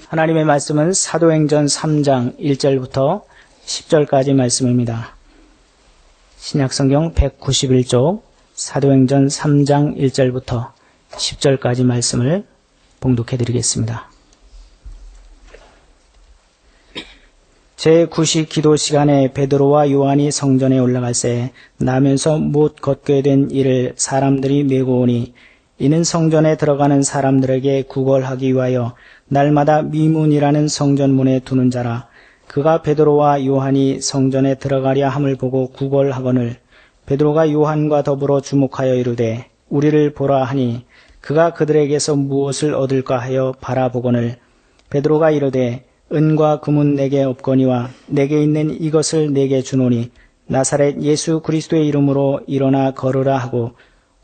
하나님의 말씀은 사도행전 3장 1절부터 10절까지 말씀입니다. 신약성경 191쪽 사도행전 3장 1절부터 10절까지 말씀을 봉독해 드리겠습니다. 제9시 기도 시간에 베드로와 요한이 성전에 올라갈새 나면서 못 걷게 된 이를 사람들이 메고 오니 이는 성전에 들어가는 사람들에게 구걸하기 위하여 날마다 미문이라는 성전문에 두는 자라. 그가 베드로와 요한이 성전에 들어가려 함을 보고 구걸하거늘 베드로가 요한과 더불어 주목하여 이르되 우리를 보라 하니 그가 그들에게서 무엇을 얻을까 하여 바라보거늘 베드로가 이르되 은과 금은 내게 없거니와 내게 있는 이것을 내게 주노니 나사렛 예수 그리스도의 이름으로 일어나 걸으라 하고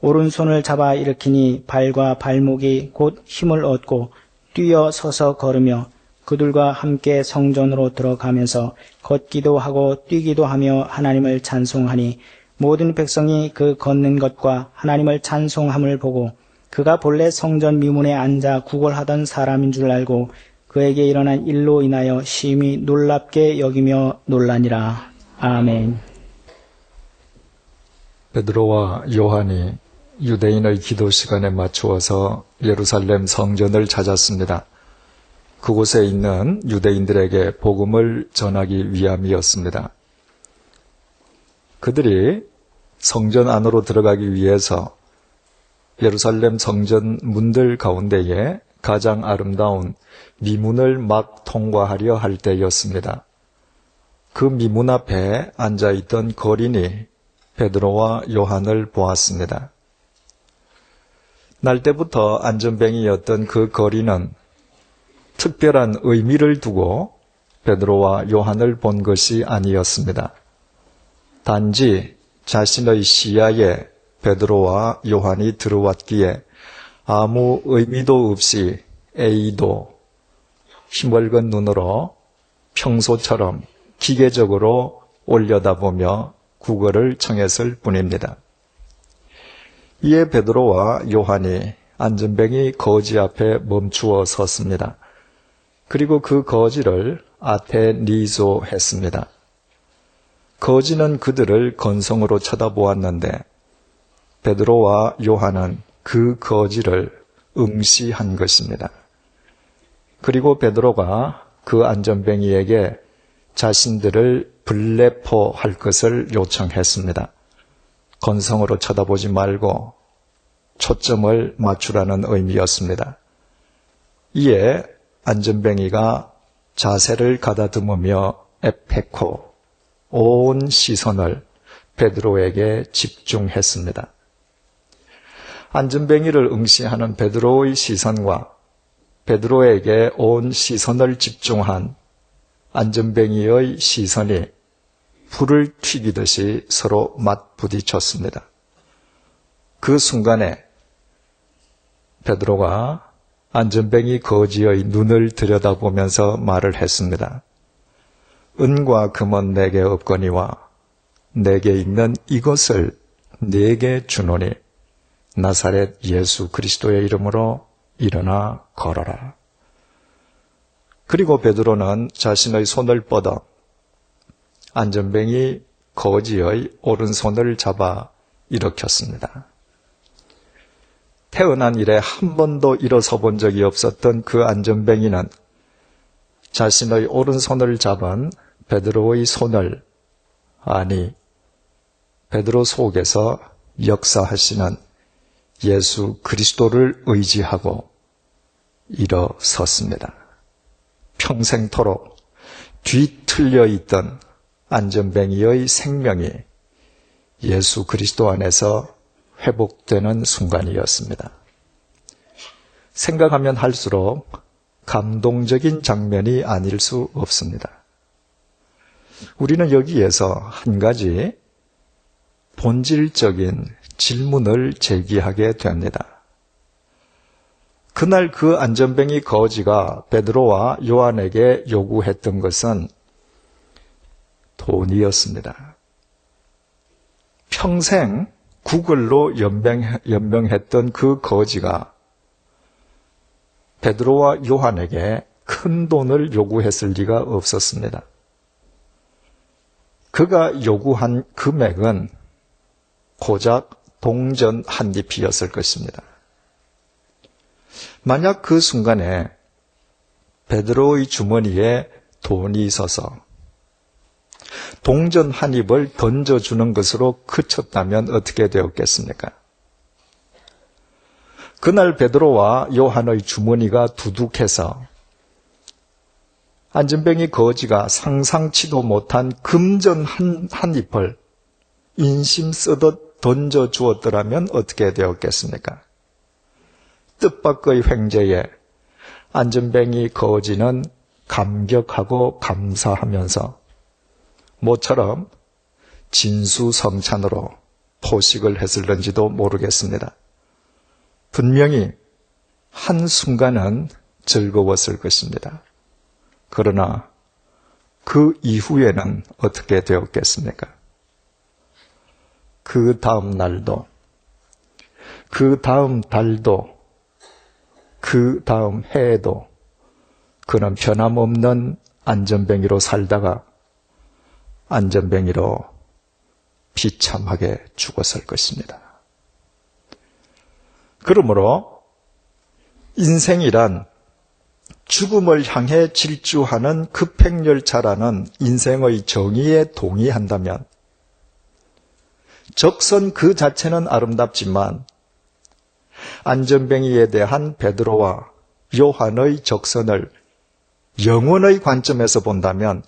오른손을 잡아 일으키니 발과 발목이 곧 힘을 얻고 뛰어 서서 걸으며 그들과 함께 성전으로 들어가면서 걷기도 하고 뛰기도 하며 하나님을 찬송하니 모든 백성이 그 걷는 것과 하나님을 찬송함을 보고 그가 본래 성전 미문에 앉아 구걸하던 사람인 줄 알고 그에게 일어난 일로 인하여 심히 놀랍게 여기며 놀라니라. 아멘. 베드로와 요한이 유대인의 기도 시간에 맞추어서 예루살렘 성전을 찾았습니다. 그곳에 있는 유대인들에게 복음을 전하기 위함이었습니다. 그들이 성전 안으로 들어가기 위해서 예루살렘 성전 문들 가운데에 가장 아름다운 미문을 막 통과하려 할 때였습니다. 그 미문 앞에 앉아있던 거린이 베드로와 요한을 보았습니다. 날 때부터 안전뱅이였던 그 거린은 특별한 의미를 두고 베드로와 요한을 본 것이 아니었습니다. 단지 자신의 시야에 베드로와 요한이 들어왔기에 아무 의미도 없이 A도 힘을건 눈으로 평소처럼 기계적으로 올려다보며 구걸을 청했을 뿐입니다. 이에 베드로와 요한이 안전뱅이 거지 앞에 멈추어 섰습니다. 그리고 그 거지를 아테니조 했습니다. 거지는 그들을 건성으로 쳐다보았는데 베드로와 요한은 그 거지를 응시한 것입니다. 그리고 베드로가 그 안전뱅이에게 자신들을 블레포할 것을 요청했습니다. 건성으로 쳐다보지 말고 초점을 맞추라는 의미였습니다. 이에 안전뱅이가 자세를 가다듬으며 에페코, 온 시선을 베드로에게 집중했습니다. 안전뱅이를 응시하는 베드로의 시선과 베드로에게 온 시선을 집중한 안전뱅이의 시선이 불을 튀기듯이 서로 맞부딪혔습니다. 그 순간에 베드로가 안전뱅이 거지의 눈을 들여다보면서 말을 했습니다. 은과 금은 내게 없거니와 내게 있는 이것을 내게 주노니 나사렛 예수 그리스도의 이름으로 일어나 걸어라. 그리고 베드로는 자신의 손을 뻗어 안전뱅이 거지의 오른손을 잡아 일으켰습니다. 태어난 이래 한 번도 일어서 본 적이 없었던 그 안전뱅이는 자신의 오른손을 잡은 베드로의 손을, 아니 베드로 속에서 역사하시는 예수 그리스도를 의지하고 일어섰습니다. 평생토록 뒤틀려 있던 안전뱅이의 생명이 예수 그리스도 안에서 회복되는 순간이었습니다. 생각하면 할수록 감동적인 장면이 아닐 수 없습니다. 우리는 여기에서 한 가지 본질적인 질문을 제기하게 됩니다. 그날 그 안전뱅이 거지가 베드로와 요한에게 요구했던 것은 돈이었습니다. 평생 구걸로 연명했던 그 거지가 베드로와 요한에게 큰 돈을 요구했을 리가 없었습니다. 그가 요구한 금액은 고작 동전 한 잎이었을 것입니다. 만약 그 순간에 베드로의 주머니에 돈이 있어서 동전 한 잎을 던져주는 것으로 그쳤다면 어떻게 되었겠습니까? 그날 베드로와 요한의 주머니가 두둑해서 안전뱅이 거지가 상상치도 못한 금전 한 잎을 인심 쓰듯 던져주었더라면 어떻게 되었겠습니까? 뜻밖의 횡재에 안전뱅이 거지는 감격하고 감사하면서 모처럼 진수성찬으로 포식을 했을런지도 모르겠습니다. 분명히 한순간은 즐거웠을 것입니다. 그러나 그 이후에는 어떻게 되었겠습니까? 그 다음 날도, 그 다음 달도, 그 다음 해에도 그는 변함없는 안전뱅이로 살다가 안전뱅이로 비참하게 죽었을 것입니다. 그러므로 인생이란 죽음을 향해 질주하는 급행열차라는 인생의 정의에 동의한다면 적선 그 자체는 아름답지만 안전뱅이에 대한 베드로와 요한의 적선을 영혼의 관점에서 본다면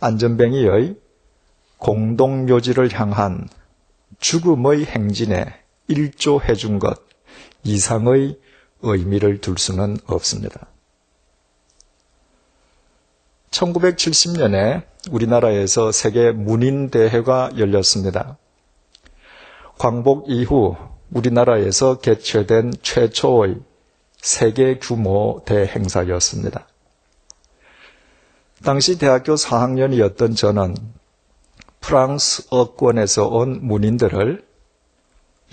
안전뱅이의 공동묘지를 향한 죽음의 행진에 일조해 준 것 이상의 의미를 둘 수는 없습니다. 1970년에 우리나라에서 세계 문인대회가 열렸습니다. 광복 이후 우리나라에서 개최된 최초의 세계 규모 대행사였습니다. 당시 대학교 4학년이었던 저는 프랑스어권에서 온 문인들을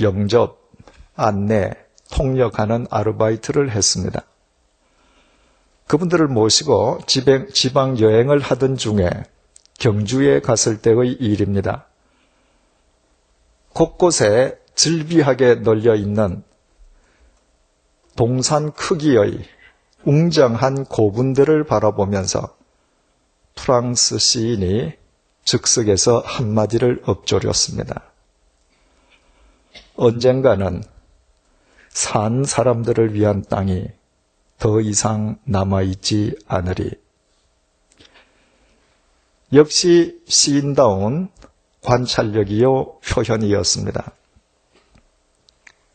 영접, 안내, 통역하는 아르바이트를 했습니다. 그분들을 모시고 지방 여행을 하던 중에 경주에 갔을 때의 일입니다. 곳곳에 즐비하게 널려 있는 동산 크기의 웅장한 고분들을 바라보면서 프랑스 시인이 즉석에서 한마디를 읊조렸습니다. 언젠가는 산 사람들을 위한 땅이 더 이상 남아있지 않으리. 역시 시인다운 관찰력이요 표현이었습니다.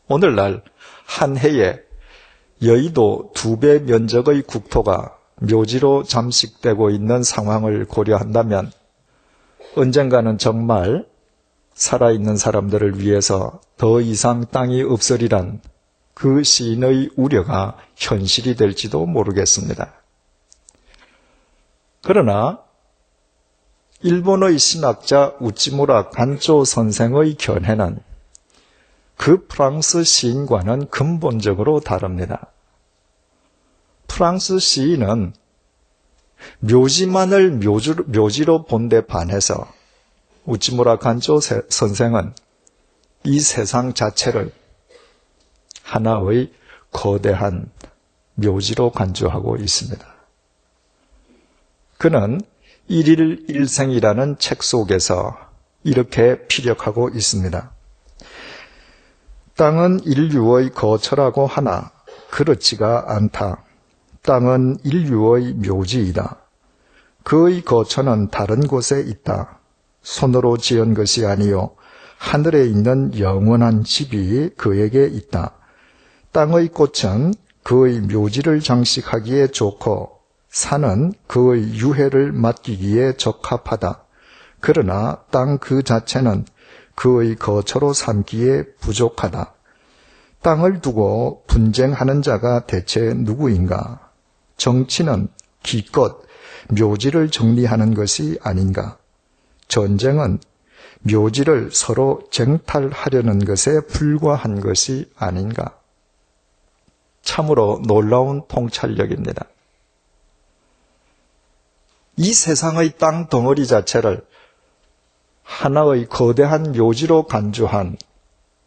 오늘날 한 해에 여의도 2배 면적의 국토가 묘지로 잠식되고 있는 상황을 고려한다면 언젠가는 정말 살아있는 사람들을 위해서 더 이상 땅이 없으리란 그 시인의 우려가 현실이 될지도 모르겠습니다. 그러나 일본의 신학자 우찌무라 간조 선생의 견해는 그 프랑스 시인과는 근본적으로 다릅니다. 프랑스 시인은 묘지만을 묘지로 본 데 반해서 우찌무라 간조 선생은 이 세상 자체를 하나의 거대한 묘지로 간주하고 있습니다. 그는 일일 일생이라는 책 속에서 이렇게 피력하고 있습니다. 땅은 인류의 거처라고 하나 그렇지가 않다. 땅은 인류의 묘지이다. 그의 거처는 다른 곳에 있다. 손으로 지은 것이 아니요 하늘에 있는 영원한 집이 그에게 있다. 땅의 꽃은 그의 묘지를 장식하기에 좋고 산은 그의 유해를 맡기기에 적합하다. 그러나 땅 그 자체는 그의 거처로 삼기에 부족하다. 땅을 두고 분쟁하는 자가 대체 누구인가? 정치는 기껏 묘지를 정리하는 것이 아닌가? 전쟁은 묘지를 서로 쟁탈하려는 것에 불과한 것이 아닌가? 참으로 놀라운 통찰력입니다. 이 세상의 땅 덩어리 자체를 하나의 거대한 묘지로 간주한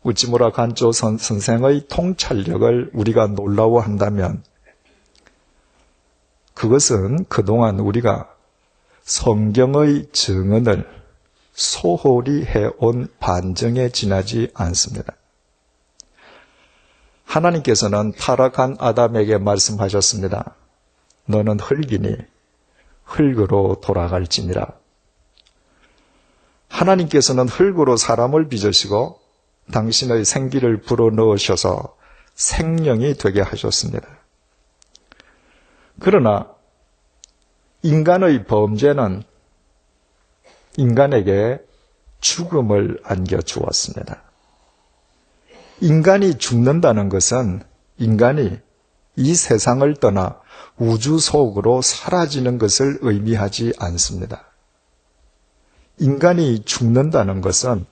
우찌무라 간조 선생의 통찰력을 우리가 놀라워한다면 그것은 그동안 우리가 성경의 증언을 소홀히 해온 반증에 지나지 않습니다. 하나님께서는 타락한 아담에게 말씀하셨습니다. 너는 흙이니 흙으로 돌아갈지니라. 하나님께서는 흙으로 사람을 빚으시고 당신의 생기를 불어넣으셔서 생명이 되게 하셨습니다. 그러나 인간의 범죄는 인간에게 죽음을 안겨주었습니다. 인간이 죽는다는 것은 인간이 이 세상을 떠나 우주 속으로 사라지는 것을 의미하지 않습니다. 인간이 죽는다는 것은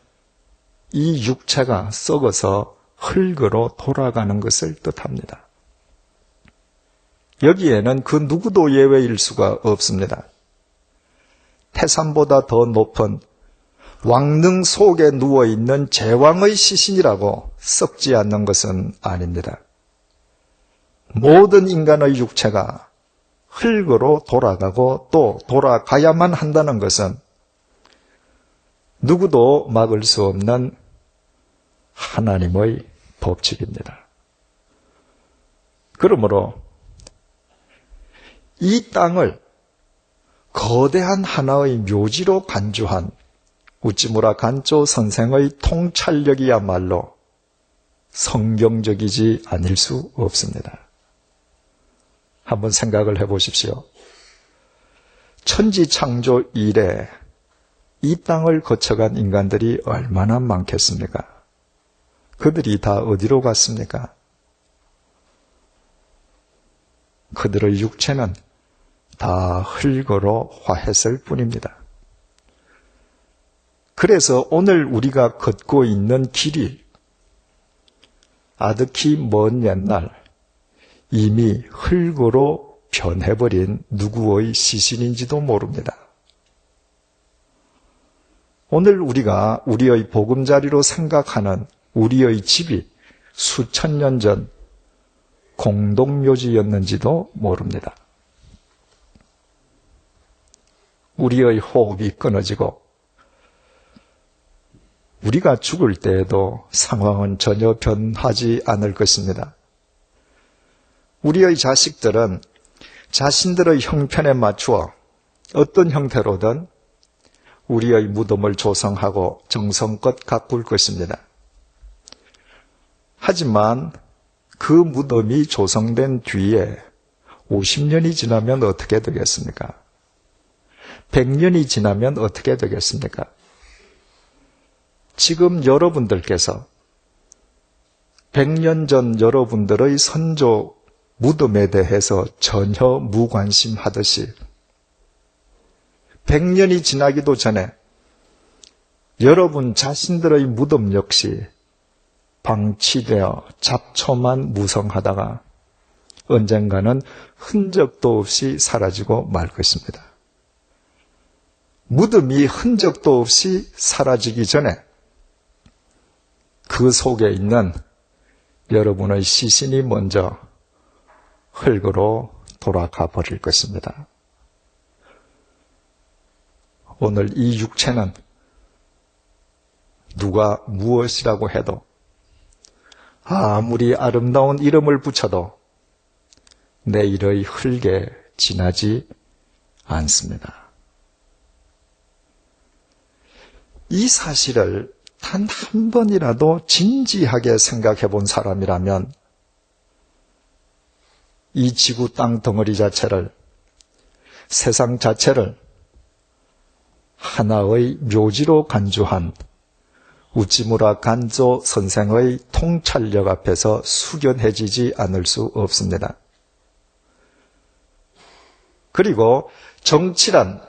이 육체가 썩어서 흙으로 돌아가는 것을 뜻합니다. 여기에는 그 누구도 예외일 수가 없습니다. 태산보다 더 높은 왕릉 속에 누워있는 제왕의 시신이라고 썩지 않는 것은 아닙니다. 모든 인간의 육체가 흙으로 돌아가고 또 돌아가야만 한다는 것은 누구도 막을 수 없는 하나님의 법칙입니다. 그러므로 이 땅을 거대한 하나의 묘지로 간주한 우찌무라 간조 선생의 통찰력이야말로 성경적이지 아닐 수 없습니다. 한번 생각을 해보십시오. 천지 창조 이래 이 땅을 거쳐간 인간들이 얼마나 많겠습니까? 그들이 다 어디로 갔습니까? 그들의 육체는 다 흙으로 화했을 뿐입니다. 그래서 오늘 우리가 걷고 있는 길이 아득히 먼 옛날 이미 흙으로 변해버린 누구의 시신인지도 모릅니다. 오늘 우리가 우리의 보금자리로 생각하는 우리의 집이 수천 년 전 공동묘지였는지도 모릅니다. 우리의 호흡이 끊어지고 우리가 죽을 때에도 상황은 전혀 변하지 않을 것입니다. 우리의 자식들은 자신들의 형편에 맞추어 어떤 형태로든 우리의 무덤을 조성하고 정성껏 가꿀 것입니다. 하지만 그 무덤이 조성된 뒤에 50년이 지나면 어떻게 되겠습니까? 100년이 지나면 어떻게 되겠습니까? 지금 여러분들께서 100년 전 여러분들의 선조 무덤에 대해서 전혀 무관심하듯이 100년이 지나기도 전에 여러분 자신들의 무덤 역시 방치되어 잡초만 무성하다가 언젠가는 흔적도 없이 사라지고 말 것입니다. 무덤이 흔적도 없이 사라지기 전에 그 속에 있는 여러분의 시신이 먼저 흙으로 돌아가 버릴 것입니다. 오늘 이 육체는 누가 무엇이라고 해도 아무리 아름다운 이름을 붙여도 내일의 흙에 지나지 않습니다. 이 사실을 단 한 번이라도 진지하게 생각해 본 사람이라면 이 지구 땅 덩어리 자체를, 세상 자체를 하나의 묘지로 간주한 우찌무라 간조 선생의 통찰력 앞에서 숙연해지지 않을 수 없습니다. 그리고 정치란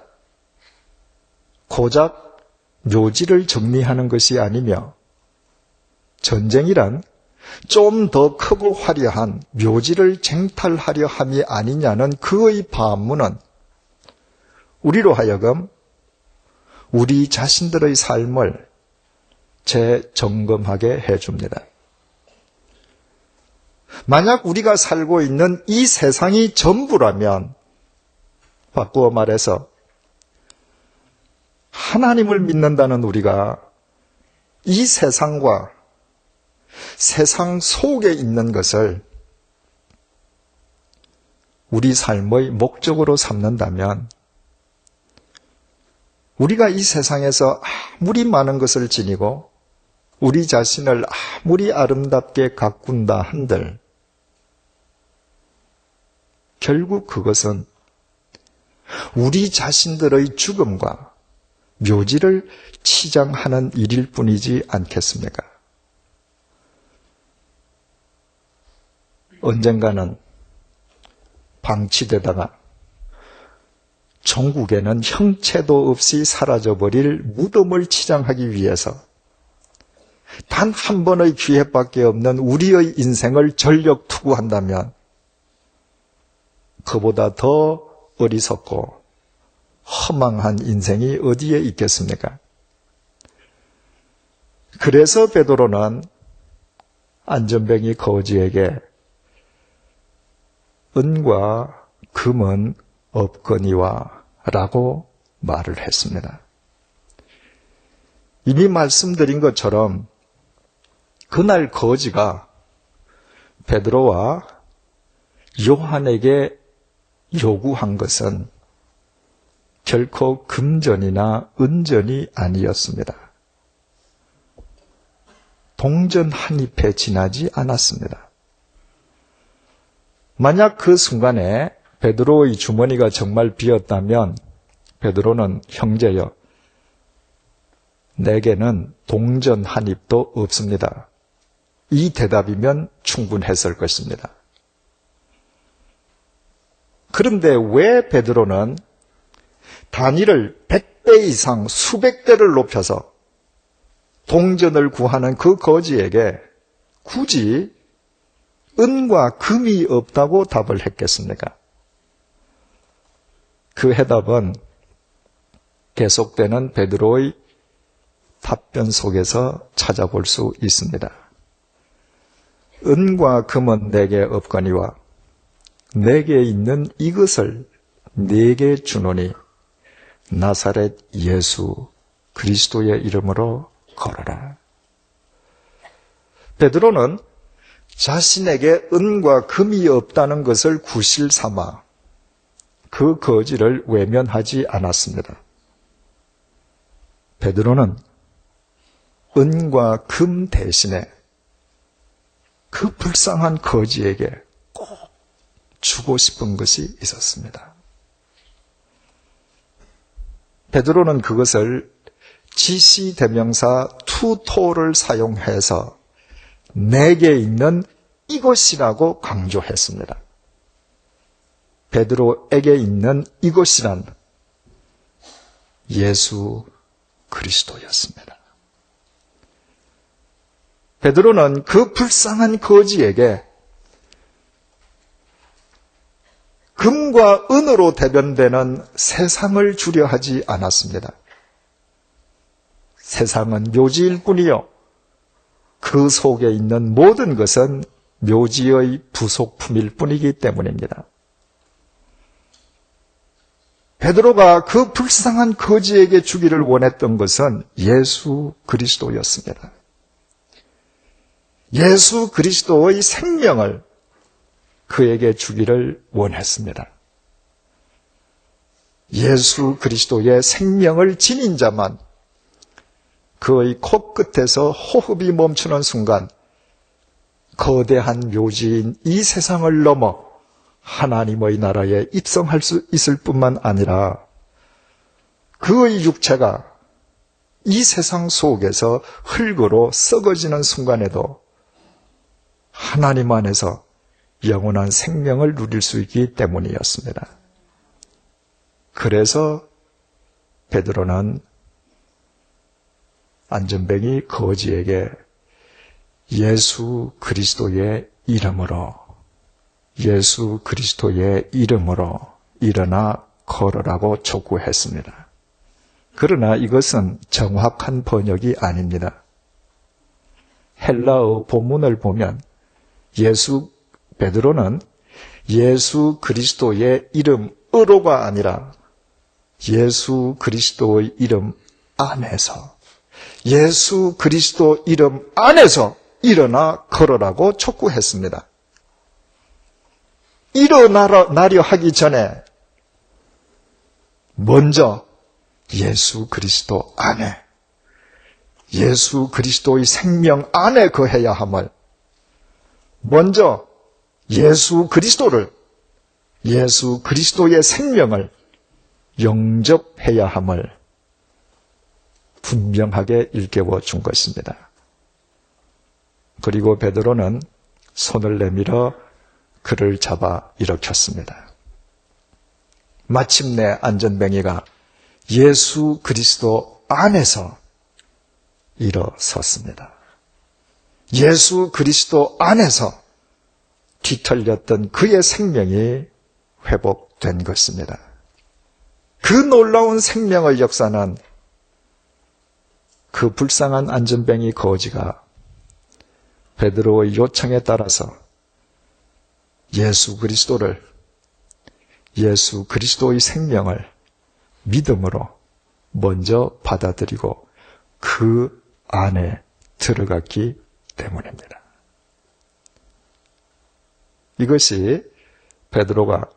고작 묘지를 정리하는 것이 아니며 전쟁이란 좀 더 크고 화려한 묘지를 쟁탈하려 함이 아니냐는 그의 반문은 우리로 하여금 우리 자신들의 삶을 재점검하게 해줍니다. 만약 우리가 살고 있는 이 세상이 전부라면, 바꾸어 말해서 하나님을 믿는다는 우리가 이 세상과 세상 속에 있는 것을 우리 삶의 목적으로 삼는다면, 우리가 이 세상에서 아무리 많은 것을 지니고 우리 자신을 아무리 아름답게 가꾼다 한들 결국 그것은 우리 자신들의 죽음과 묘지를 치장하는 일일 뿐이지 않겠습니까? 언젠가는 방치되다가 종국에는 형체도 없이 사라져버릴 무덤을 치장하기 위해서 단 한 번의 기회밖에 없는 우리의 인생을 전력 투구한다면 그보다 더 어리석고 허망한 인생이 어디에 있겠습니까? 그래서 베드로는 안전뱅이 거지에게 은과 금은 없거니와 라고 말을 했습니다. 이미 말씀드린 것처럼 그날 거지가 베드로와 요한에게 요구한 것은 결코 금전이나 은전이 아니었습니다. 동전 한 잎에 지나지 않았습니다. 만약 그 순간에 베드로의 주머니가 정말 비었다면 베드로는 형제여, 내게는 동전 한 잎도 없습니다. 이 대답이면 충분했을 것입니다. 그런데 왜 베드로는 단위를 100배 이상 수백 배를 높여서 동전을 구하는 그 거지에게 굳이 은과 금이 없다고 답을 했겠습니까? 그 해답은 계속되는 베드로의 답변 속에서 찾아볼 수 있습니다. 은과 금은 내게 없거니와 내게 있는 이것을 내게 주노니 나사렛 예수 그리스도의 이름으로 걸어라. 베드로는 자신에게 은과 금이 없다는 것을 구실 삼아 그 거지를 외면하지 않았습니다. 베드로는 은과 금 대신에 그 불쌍한 거지에게 꼭 주고 싶은 것이 있었습니다. 베드로는 그것을 지시대명사 투토를 사용해서 내게 있는 이것이라고 강조했습니다. 베드로에게 있는 이것이란 예수 그리스도였습니다. 베드로는 그 불쌍한 거지에게 금과 은으로 대변되는 세상을 주려 하지 않았습니다. 세상은 묘지일 뿐이요, 그 속에 있는 모든 것은 묘지의 부속품일 뿐이기 때문입니다. 베드로가 그 불쌍한 거지에게 주기를 원했던 것은 예수 그리스도였습니다. 예수 그리스도의 생명을 그에게 주기를 원했습니다. 예수 그리스도의 생명을 지닌 자만 그의 코끝에서 호흡이 멈추는 순간 거대한 묘지인 이 세상을 넘어 하나님의 나라에 입성할 수 있을 뿐만 아니라 그의 육체가 이 세상 속에서 흙으로 썩어지는 순간에도 하나님 안에서 영원한 생명을 누릴 수 있기 때문이었습니다. 그래서 베드로는 안전뱅이 거지에게 예수 그리스도의 이름으로 일어나 걸으라고 촉구했습니다. 그러나 이것은 정확한 번역이 아닙니다. 헬라어 본문을 보면 베드로는 예수 그리스도의 이름으로가 아니라 예수 그리스도의 이름 안에서, 예수 그리스도 이름 안에서 일어나 걸으라고 촉구했습니다. 일어나려 하기 전에 먼저 예수 그리스도 안에, 예수 그리스도의 생명 안에 거해야 함을, 먼저 예수 그리스도의 생명을 영접해야 함을 분명하게 일깨워 준 것입니다. 그리고 베드로는 손을 내밀어 그를 잡아 일으켰습니다. 마침내 안전뱅이가 예수 그리스도 안에서 일어섰습니다. 예수 그리스도 안에서 뒤틀렸던 그의 생명이 회복된 것입니다. 그 놀라운 생명의 역사는 그 불쌍한 안전뱅이 거지가 베드로의 요청에 따라서 예수 그리스도의 생명을 믿음으로 먼저 받아들이고 그 안에 들어갔기 때문입니다. 이것이 베드로가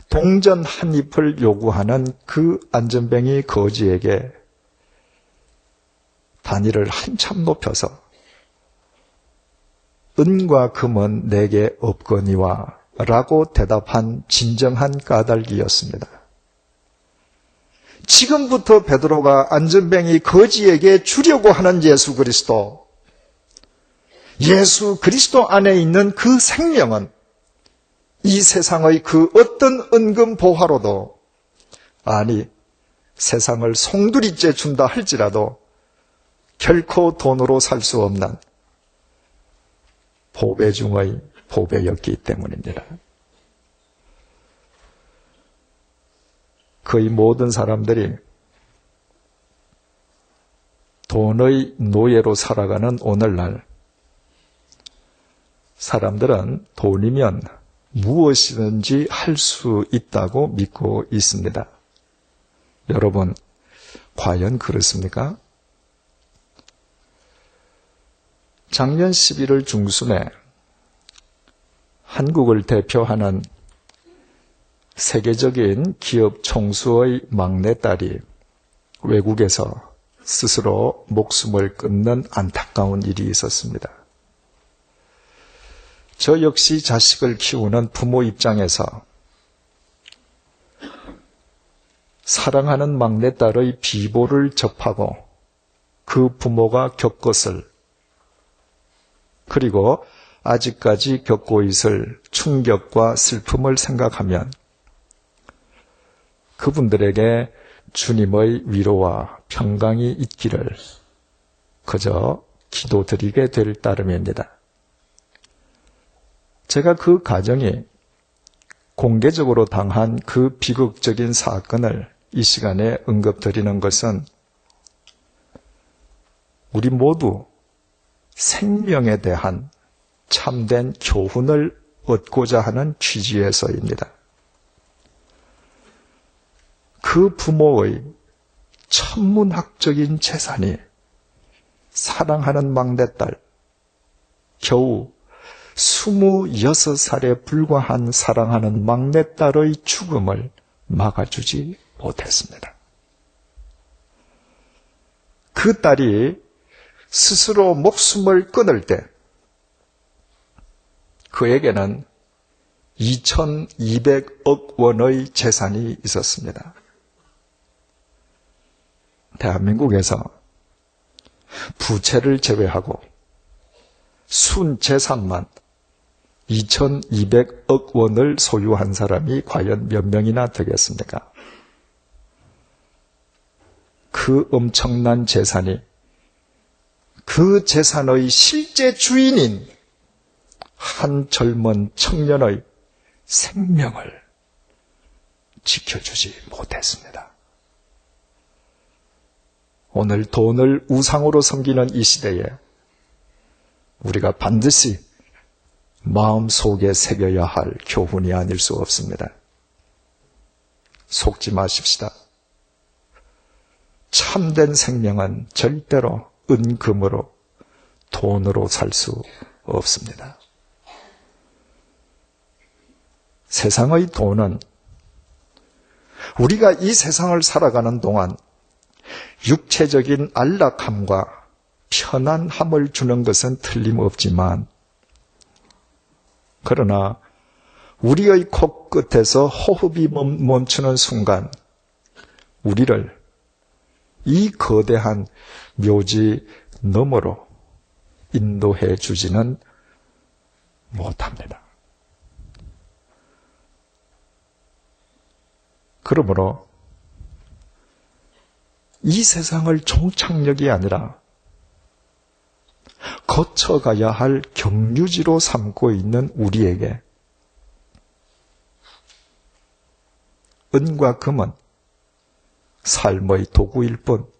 동전 한 잎을 요구하는 그 안전뱅이 거지에게 단위를 한참 높여서 은과 금은 내게 없거니와 라고 대답한 진정한 까닭이었습니다. 지금부터 베드로가 안전뱅이 거지에게 주려고 하는 예수 그리스도 안에 있는 그 생명은 이 세상의 그 어떤 은금 보화로도, 아니 세상을 송두리째 준다 할지라도 결코 돈으로 살 수 없는 보배 중의 보배였기 때문입니다. 거의 모든 사람들이 돈의 노예로 살아가는 오늘날, 사람들은 돈이면 무엇이든지 할 수 있다고 믿고 있습니다. 여러분, 과연 그렇습니까? 작년 11월 중순에 한국을 대표하는 세계적인 기업 총수의 막내딸이 외국에서 스스로 목숨을 끊는 안타까운 일이 있었습니다. 저 역시 자식을 키우는 부모 입장에서 사랑하는 막내딸의 비보를 접하고 그 부모가 겪었을, 그리고 아직까지 겪고 있을 충격과 슬픔을 생각하면 그분들에게 주님의 위로와 평강이 있기를 그저 기도드리게 될 따름입니다. 제가 그 가정이 공개적으로 당한 그 비극적인 사건을 이 시간에 언급드리는 것은 우리 모두 생명에 대한 참된 교훈을 얻고자 하는 취지에서입니다. 그 부모의 천문학적인 재산이 사랑하는 막내딸, 겨우 26살에 불과한 사랑하는 막내딸의 죽음을 막아주지 못했습니다. 그 딸이 스스로 목숨을 끊을 때 그에게는 2200억 원의 재산이 있었습니다. 대한민국에서 부채를 제외하고 순 재산만 2200억 원을 소유한 사람이 과연 몇 명이나 되겠습니까? 그 엄청난 재산이 그 재산의 실제 주인인 한 젊은 청년의 생명을 지켜주지 못했습니다. 오늘 돈을 우상으로 섬기는 이 시대에 우리가 반드시 마음속에 새겨야 할 교훈이 아닐 수 없습니다. 속지 마십시다. 참된 생명은 절대로 은금으로, 돈으로 살 수 없습니다. 세상의 돈은 우리가 이 세상을 살아가는 동안 육체적인 안락함과 편안함을 주는 것은 틀림없지만, 그러나 우리의 코끝에서 호흡이 멈추는 순간 우리를 이 거대한 묘지 너머로 인도해 주지는 못합니다. 그러므로 이 세상을 종착역이 아니라 거쳐가야 할 경유지로 삼고 있는 우리에게 은과 금은 삶의 도구일 뿐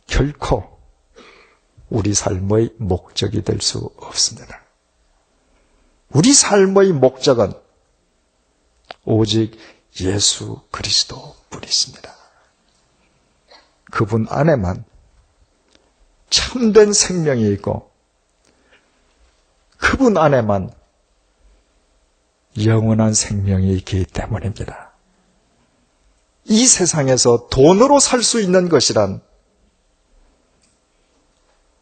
결코 우리 삶의 목적이 될 수 없습니다. 우리 삶의 목적은 오직 예수 그리스도뿐이십니다. 그분 안에만 참된 생명이 있고 그분 안에만 영원한 생명이 있기 때문입니다. 이 세상에서 돈으로 살 수 있는 것이란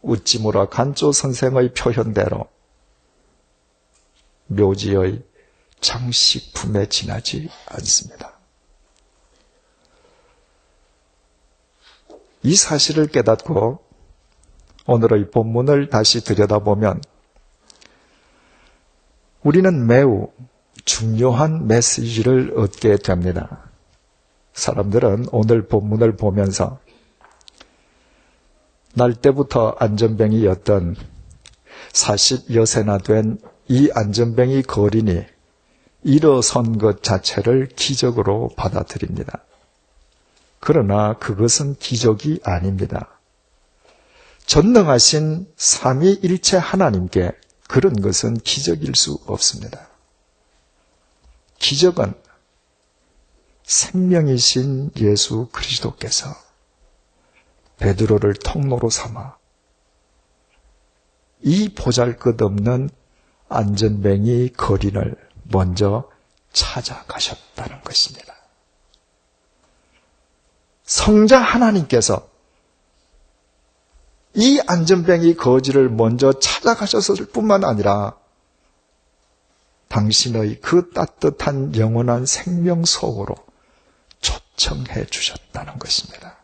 우찌무라 간조 선생의 표현대로 묘지의 장식품에 지나지 않습니다. 이 사실을 깨닫고 오늘의 본문을 다시 들여다보면 우리는 매우 중요한 메시지를 얻게 됩니다. 사람들은 오늘 본문을 보면서 날 때부터 안전뱅이였던 40여세나 된 이 안전뱅이 거린이 일어선 것 자체를 기적으로 받아들입니다. 그러나 그것은 기적이 아닙니다. 전능하신 삼위일체 하나님께 그런 것은 기적일 수 없습니다. 기적은 생명이신 예수 그리스도께서 베드로를 통로로 삼아 이 보잘것없는 안전뱅이 거린을 먼저 찾아가셨다는 것입니다. 성자 하나님께서 이 안전뱅이 거지를 먼저 찾아가셨을 뿐만 아니라 당신의 그 따뜻한 영원한 생명 속으로 초청해 주셨다는 것입니다.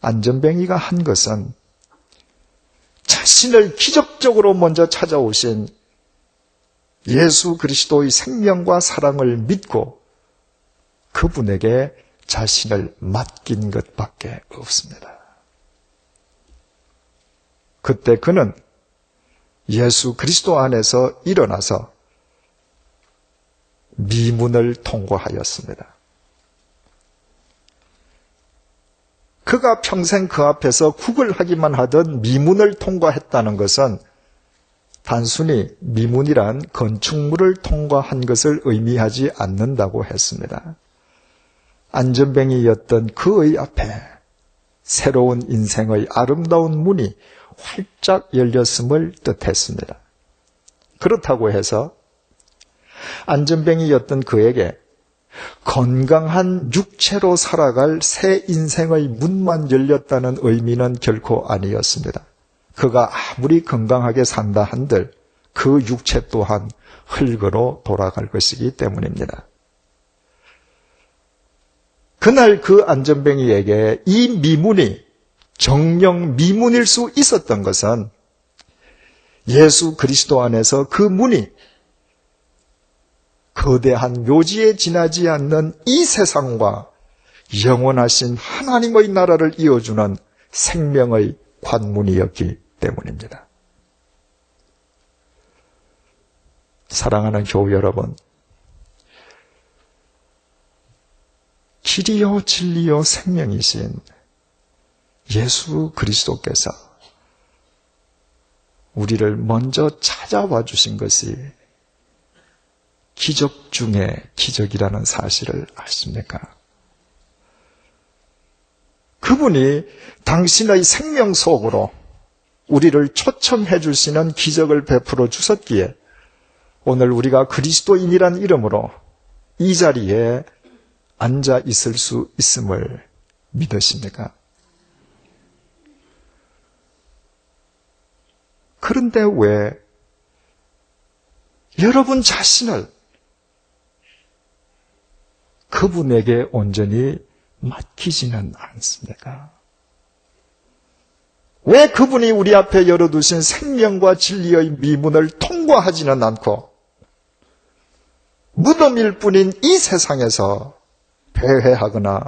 안전뱅이가 한 것은 자신을 기적적으로 먼저 찾아오신 예수 그리스도의 생명과 사랑을 믿고 그분에게 자신을 맡긴 것밖에 없습니다. 그때 그는 예수 그리스도 안에서 일어나서 미문을 통과하였습니다. 그가 평생 그 앞에서 구걸하기만 하던 미문을 통과했다는 것은 단순히 미문이란 건축물을 통과한 것을 의미하지 않는다고 했습니다. 안전뱅이였던 그의 앞에 새로운 인생의 아름다운 문이 활짝 열렸음을 뜻했습니다. 그렇다고 해서 안전뱅이였던 그에게 건강한 육체로 살아갈 새 인생의 문만 열렸다는 의미는 결코 아니었습니다. 그가 아무리 건강하게 산다 한들 그 육체 또한 흙으로 돌아갈 것이기 때문입니다. 그날 그 안전뱅이에게 이 미문이 정령 미문일 수 있었던 것은 예수 그리스도 안에서 그 문이 거대한 묘지에 지나지 않는 이 세상과 영원하신 하나님의 나라를 이어주는 생명의 관문이었기 때문입니다. 사랑하는 교우 여러분, 길이요 진리요 생명이신 예수 그리스도께서 우리를 먼저 찾아와 주신 것이 기적 중에 기적이라는 사실을 아십니까? 그분이 당신의 생명 속으로 우리를 초청해 주시는 기적을 베풀어 주셨기에 오늘 우리가 그리스도인이란 이름으로 이 자리에 앉아 있을 수 있음을 믿으십니까? 그런데 왜 여러분 자신을 그분에게 온전히 맡기지는 않습니까? 왜 그분이 우리 앞에 열어두신 생명과 진리의 미문을 통과하지는 않고 무덤일 뿐인 이 세상에서 배회하거나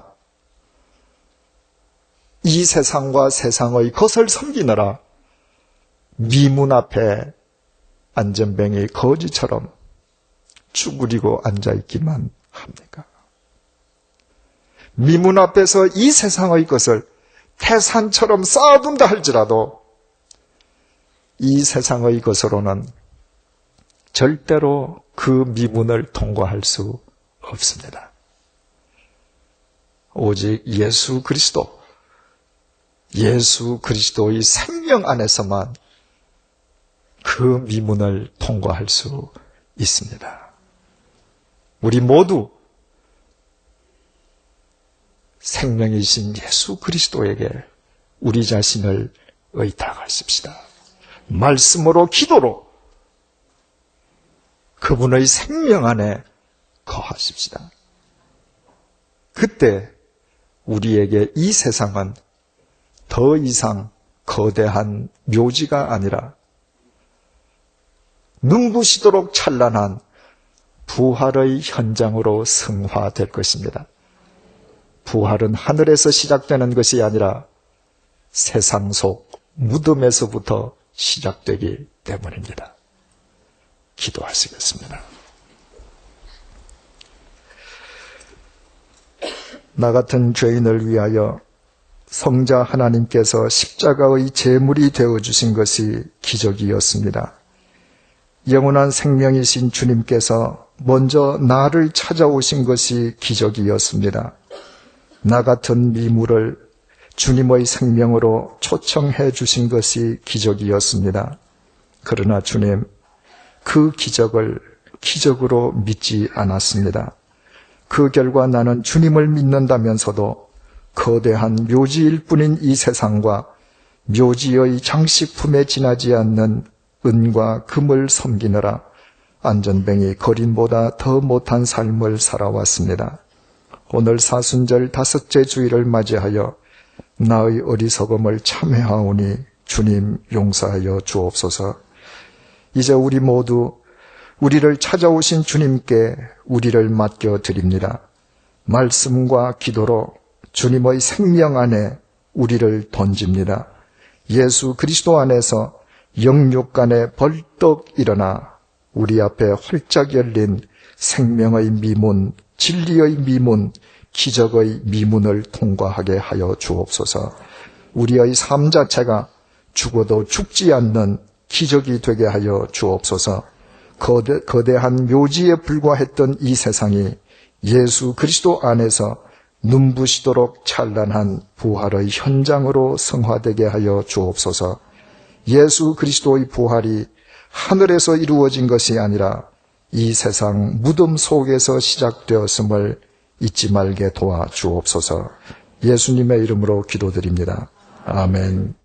이 세상과 세상의 것을 섬기느라 미문 앞에 안전뱅이 거지처럼 쭈그리고 앉아있기만 합니까? 미문 앞에서 이 세상의 것을 태산처럼 쌓아둔다 할지라도 이 세상의 것으로는 절대로 그 미문을 통과할 수 없습니다. 오직 예수 그리스도의 생명 안에서만 그 미문을 통과할 수 있습니다. 우리 모두 생명이신 예수 그리스도에게 우리 자신을 의탁하십시다. 말씀으로 기도로 그분의 생명 안에 거하십시다. 그때 우리에게 이 세상은 더 이상 거대한 묘지가 아니라 눈부시도록 찬란한 부활의 현장으로 승화될 것입니다. 부활은 하늘에서 시작되는 것이 아니라 세상 속 무덤에서부터 시작되기 때문입니다. 기도하시겠습니다. 나 같은 죄인을 위하여 성자 하나님께서 십자가의 제물이 되어주신 것이 기적이었습니다. 영원한 생명이신 주님께서 먼저 나를 찾아오신 것이 기적이었습니다. 나 같은 미물을 주님의 생명으로 초청해 주신 것이 기적이었습니다. 그러나 주님, 그 기적을 기적으로 믿지 않았습니다. 그 결과 나는 주님을 믿는다면서도 거대한 묘지일 뿐인 이 세상과 묘지의 장식품에 지나지 않는 은과 금을 섬기느라 안전뱅이 거린보다 더 못한 삶을 살아왔습니다. 오늘 사순절 다섯째 주일을 맞이하여 나의 어리석음을 참회하오니 주님 용서하여 주옵소서. 이제 우리 모두 우리를 찾아오신 주님께 우리를 맡겨드립니다. 말씀과 기도로 주님의 생명 안에 우리를 던집니다. 예수 그리스도 안에서 영육간에 벌떡 일어나 우리 앞에 활짝 열린 생명의 미문, 진리의 미문, 기적의 미문을 통과하게 하여 주옵소서. 우리의 삶 자체가 죽어도 죽지 않는 기적이 되게 하여 주옵소서. 거대한 묘지에 불과했던 이 세상이 예수 그리스도 안에서 눈부시도록 찬란한 부활의 현장으로 성화되게 하여 주옵소서. 예수 그리스도의 부활이 하늘에서 이루어진 것이 아니라 이 세상 무덤 속에서 시작되었음을 잊지 말게 도와 주옵소서. 예수님의 이름으로 기도드립니다. 아멘.